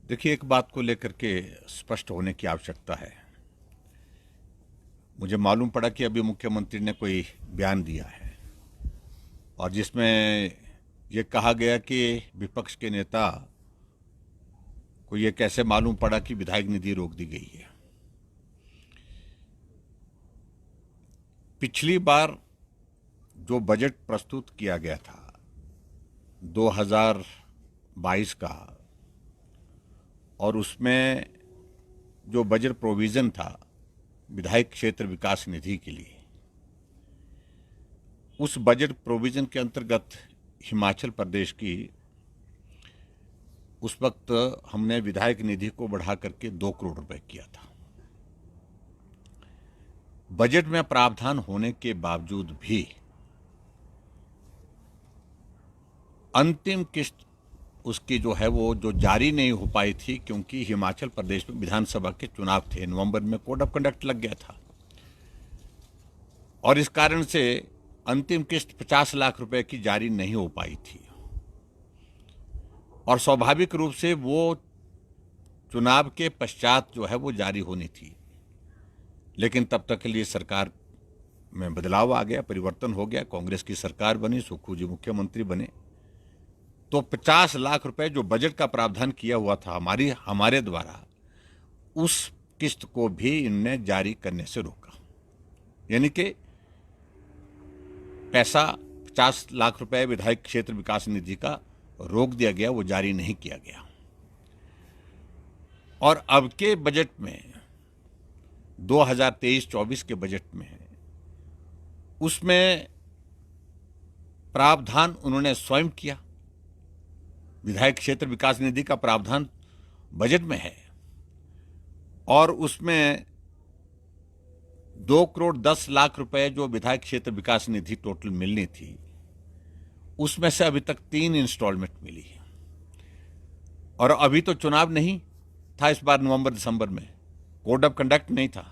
देखिए, एक बात को लेकर के स्पष्ट होने की आवश्यकता है। मुझे मालूम पड़ा कि अभी मुख्यमंत्री ने कोई बयान दिया है और जिसमें ये कहा गया कि विपक्ष के नेता को ये कैसे मालूम पड़ा कि विधायक निधि रोक दी गई है। पिछली बार जो बजट प्रस्तुत किया गया था 2022 का, और उसमें जो बजट प्रोविज़न था विधायक क्षेत्र विकास निधि के लिए, उस बजट प्रोविज़न के अंतर्गत हिमाचल प्रदेश की उस वक्त हमने विधायक निधि को बढ़ा करके 2 करोड़ रुपए किया था। बजट में प्रावधान होने के बावजूद भी अंतिम किस्त उसकी जो है वो जो जारी नहीं हो पाई थी, क्योंकि हिमाचल प्रदेश में विधानसभा के चुनाव थे। नवंबर में कोड ऑफ कंडक्ट लग गया था और इस कारण से अंतिम किस्त 50 लाख रुपए की जारी नहीं हो पाई थी और स्वाभाविक रूप से वो चुनाव के पश्चात जो है वो जारी होनी थी। लेकिन तब तक के लिए सरकार में बदलाव आ गया, परिवर्तन हो गया, कांग्रेस की सरकार बनी, सुक्खू जी मुख्यमंत्री बने, तो 50 लाख रुपए जो बजट का प्रावधान किया हुआ था हमारे द्वारा, उस किस्त को भी इनने जारी करने से रोका। यानी कि पैसा 50 लाख रुपए विधायक क्षेत्र विकास निधि का रोक दिया गया, वो जारी नहीं किया गया। और अब के बजट में 2023-24 के बजट में उसमें प्रावधान उन्होंने स्वयं किया। विधायक क्षेत्र विकास निधि का प्रावधान बजट में है और उसमें 2 करोड़ 10 लाख रुपए जो विधायक क्षेत्र विकास निधि टोटल मिलनी थी, उसमें से अभी तक 3 इंस्टॉलमेंट मिली है। और अभी तो चुनाव नहीं था इस बार, नवंबर दिसंबर में कोड ऑफ कंडक्ट नहीं था।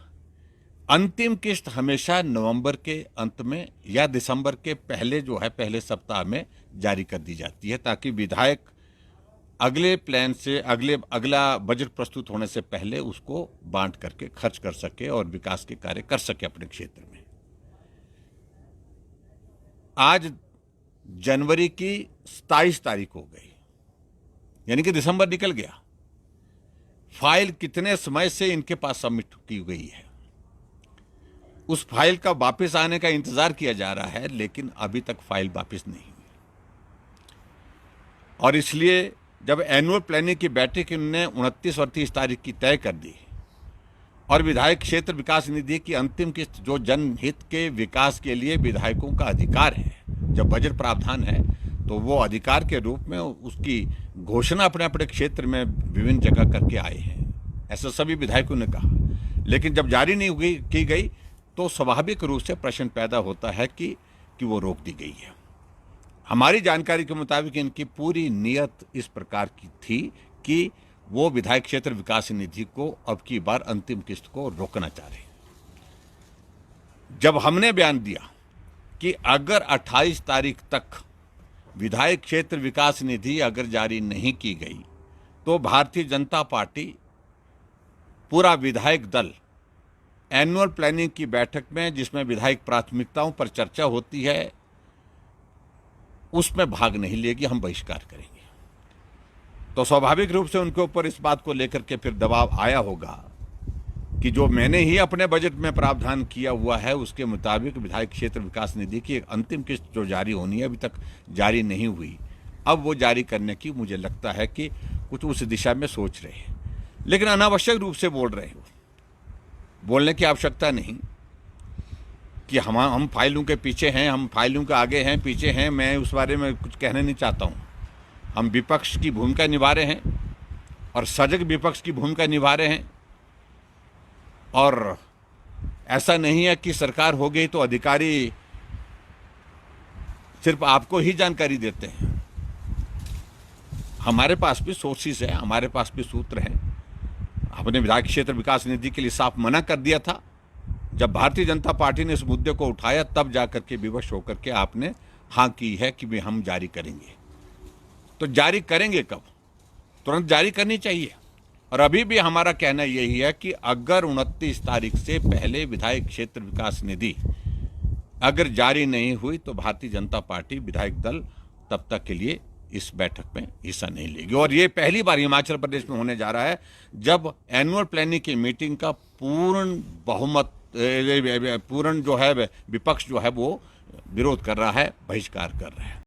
अंतिम किस्त हमेशा नवंबर के अंत में या दिसंबर के पहले सप्ताह में जारी कर दी जाती है, ताकि विधायक अगले प्लान से अगला बजट प्रस्तुत होने से पहले उसको बांट करके खर्च कर सके और विकास के कार्य कर सके अपने क्षेत्र में। आज जनवरी की 27 तारीख हो गई, यानी कि दिसंबर निकल गया। फाइल कितने समय से इनके पास सबमिट की गई है, उस फाइल का वापस आने का इंतजार किया जा रहा है, लेकिन अभी तक फाइल वापस नहीं हुई। और इसलिए जब एनुअल प्लानिंग की बैठक इन्होंने 29 और 30 तारीख की तय कर दी और विधायक क्षेत्र विकास निधि की अंतिम किस्त जो जनहित के विकास के लिए विधायकों का अधिकार है, जब बजट प्रावधान है तो वो अधिकार के रूप में उसकी घोषणा अपने अपने क्षेत्र में विभिन्न जगह करके आए हैं, ऐसा सभी विधायकों ने कहा। लेकिन जब जारी नहीं की गई तो स्वाभाविक रूप से प्रश्न पैदा होता है कि वो रोक दी गई है। हमारी जानकारी के मुताबिक इनकी पूरी नीयत इस प्रकार की थी कि वो विधायक क्षेत्र विकास निधि को अब की बार अंतिम किस्त को रोकना चाह रहे। जब हमने बयान दिया कि अगर 28 तारीख तक विधायक क्षेत्र विकास निधि अगर जारी नहीं की गई तो भारतीय जनता पार्टी पूरा विधायक दल एनुअल प्लानिंग की बैठक में, जिसमें विधायक प्राथमिकताओं पर चर्चा होती है, उसमें भाग नहीं लेगी, हम बहिष्कार करेंगे। तो स्वाभाविक रूप से उनके ऊपर इस बात को लेकर के फिर दबाव आया होगा कि जो मैंने ही अपने बजट में प्रावधान किया हुआ है उसके मुताबिक विधायक क्षेत्र विकास निधि की एक अंतिम किस्त जो जारी होनी है अभी तक जारी नहीं हुई, अब वो जारी करने की मुझे लगता है कि कुछ उस दिशा में सोच रहे हैं। लेकिन अनावश्यक रूप से बोल रहे हो, बोलने की आवश्यकता नहीं कि हम फाइलों के पीछे हैं, हम फाइलों के आगे हैं, पीछे हैं, मैं उस बारे में कुछ कहना नहीं चाहता हूँ। हम विपक्ष की भूमिका निभा रहे हैं और सजग विपक्ष की भूमिका निभा रहे हैं। और ऐसा नहीं है कि सरकार हो गई तो अधिकारी सिर्फ आपको ही जानकारी देते हैं। हमारे पास भी सोर्सेस है, हमारे पास भी सूत्र हैं। हमने विधायक क्षेत्र विकास निधि के लिए साफ मना कर दिया था। जब भारतीय जनता पार्टी ने इस मुद्दे को उठाया तब जाकर के विवश होकर के आपने हाँ की है कि भी हम जारी करेंगे। तो जारी करेंगे कब? तुरंत जारी करनी चाहिए। और अभी भी हमारा कहना यही है कि अगर 29 तारीख से पहले विधायक क्षेत्र विकास निधि अगर जारी नहीं हुई तो भारतीय जनता पार्टी विधायक दल तब तक के लिए इस बैठक में हिस्सा नहीं लेगी। और ये पहली बार हिमाचल प्रदेश में होने जा रहा है जब एनुअल प्लानिंग की मीटिंग का पूर्ण बहुमत, पूर्ण जो है विपक्ष जो है वो विरोध कर रहा है, बहिष्कार कर रहा है।